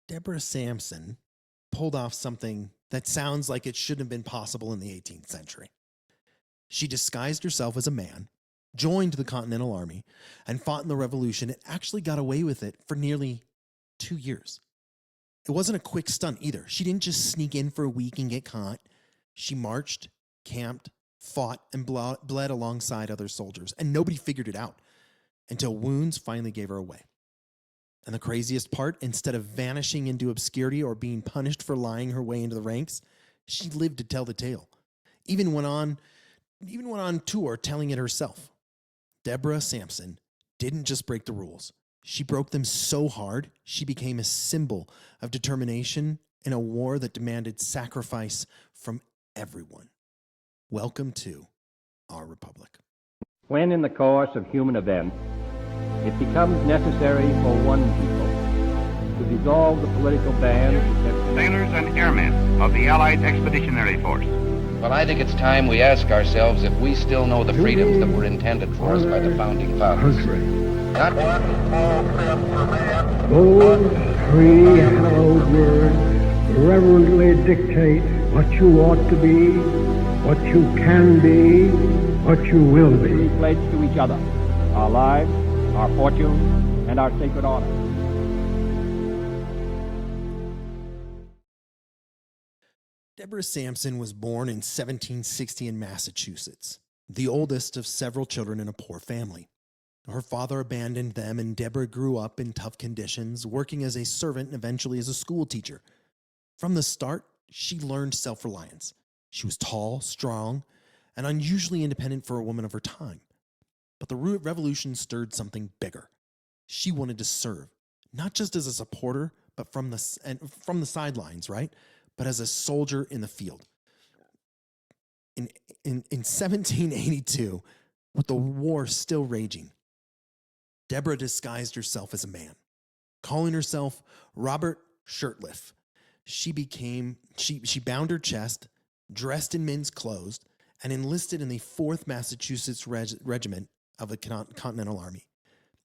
Deborah Sampson pulled off something that sounds like it shouldn't have been possible in the 18th century. She disguised herself as a man, joined the Continental Army, and fought in the Revolution and actually got away with it for nearly 2 years. It wasn't a quick stunt either. She didn't just sneak in for a week and get caught. She marched, camped, fought, and bled alongside other soldiers, and nobody figured it out until wounds finally gave her away. And the craziest part, instead of vanishing into obscurity or being punished for lying her way into the ranks, she lived to tell the tale. Even went on tour telling it herself. Deborah Sampson didn't just break the rules. She broke them so hard, she became a symbol of determination in a war that demanded sacrifice from everyone. Welcome to our republic. When in the course of human events, it becomes necessary for one people to dissolve the political band. Sailors and airmen of the Allied Expeditionary Force. Well, I think it's time we ask ourselves if we still know the freedoms that were intended for us by the founding fathers. Not Those three hallowed words reverently dictate what you ought to be, what you can be, what you will be. We pledge to each other our lives, our fortunes, and our sacred honor. Deborah Sampson was born in 1760 in Massachusetts, the oldest of several children in a poor family. Her father abandoned them, and Deborah grew up in tough conditions, working as a servant and eventually as a school teacher. From the start, she learned self-reliance. She was tall, strong, and unusually independent for a woman of her time. But the revolution stirred something bigger. She wanted to serve, not just as a supporter, but from the sidelines, right? But as a soldier in the field. In 1782, with the war still raging, Deborah disguised herself as a man, calling herself Robert Shirtliff. She bound her chest, dressed in men's clothes, and enlisted in the 4th Massachusetts Regiment of the Continental Army.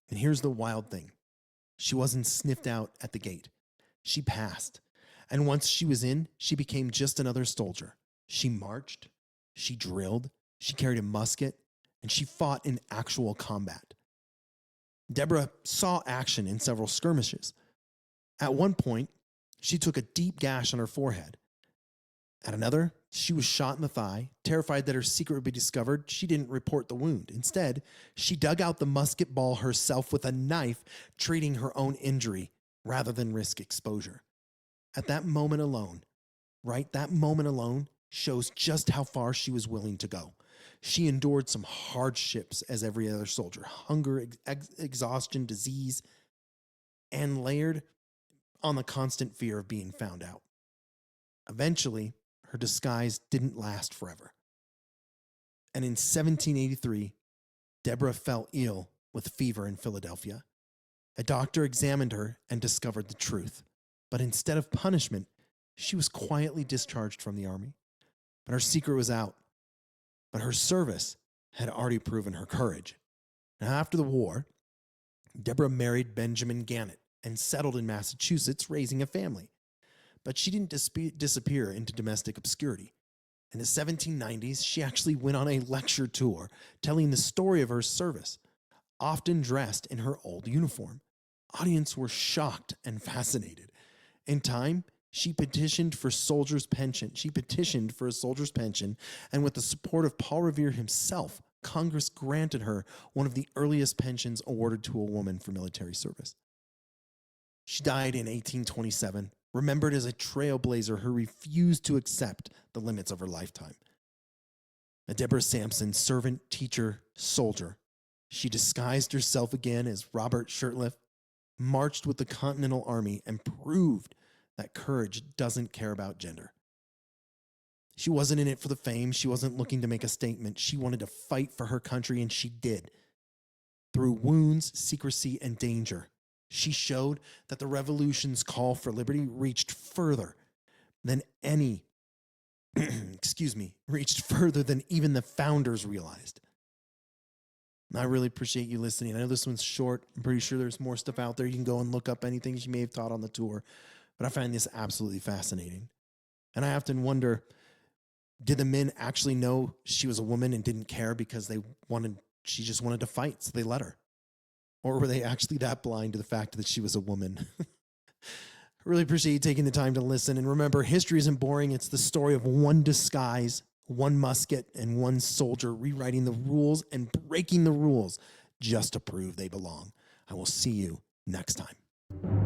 And here's the wild thing. She wasn't sniffed out at the gate. She passed. And once she was in, she became just another soldier. She marched, she drilled, she carried a musket, and she fought in actual combat. Deborah saw action in several skirmishes. At one point, she took a deep gash on her forehead. At another, she was shot in the thigh. Terrified that her secret would be discovered, she didn't report the wound. Instead, she dug out the musket ball herself with a knife, treating her own injury rather than risk exposure. At that moment alone, that moment alone shows just how far she was willing to go. She endured some hardships as every other soldier: hunger, exhaustion, disease, and layered on the constant fear of being found out. Eventually, her disguise didn't last forever. And in 1783, Deborah fell ill with fever in Philadelphia. A doctor examined her and discovered the truth. But instead of punishment, she was quietly discharged from the army. But her secret was out. But her service had already proven her courage. Now, after the war, Deborah married Benjamin Gannett and settled in Massachusetts, raising a family. But she didn't disappear into domestic obscurity. In the 1790s, she actually went on a lecture tour telling the story of her service, often dressed in her old uniform. Audiences were shocked and fascinated. In time, she petitioned for a soldier's pension, and with the support of Paul Revere himself, Congress granted her one of the earliest pensions awarded to a woman for military service. She died in 1827, remembered as a trailblazer who refused to accept the limits of her lifetime. Deborah Sampson, servant, teacher, soldier. She disguised herself again as Robert Shirtliff, marched with the Continental Army, and proved that courage doesn't care about gender. She wasn't in it for the fame. She wasn't looking to make a statement. She wanted to fight for her country, and she did. Through wounds, secrecy, and danger, she showed that the revolution's call for liberty reached further than further than even the founders realized. I really appreciate you listening. I know this one's short. I'm pretty sure there's more stuff out there. You can go and look up anything she may have taught on the tour. But I find this absolutely fascinating. And I often wonder, did the men actually know she was a woman and didn't care because she just wanted to fight, so they let her? Or were they actually that blind to the fact that she was a woman? I really appreciate you taking the time to listen. And remember, history isn't boring. It's the story of one disguise, one musket, and one soldier rewriting the rules and breaking the rules just to prove they belong. I will see you next time.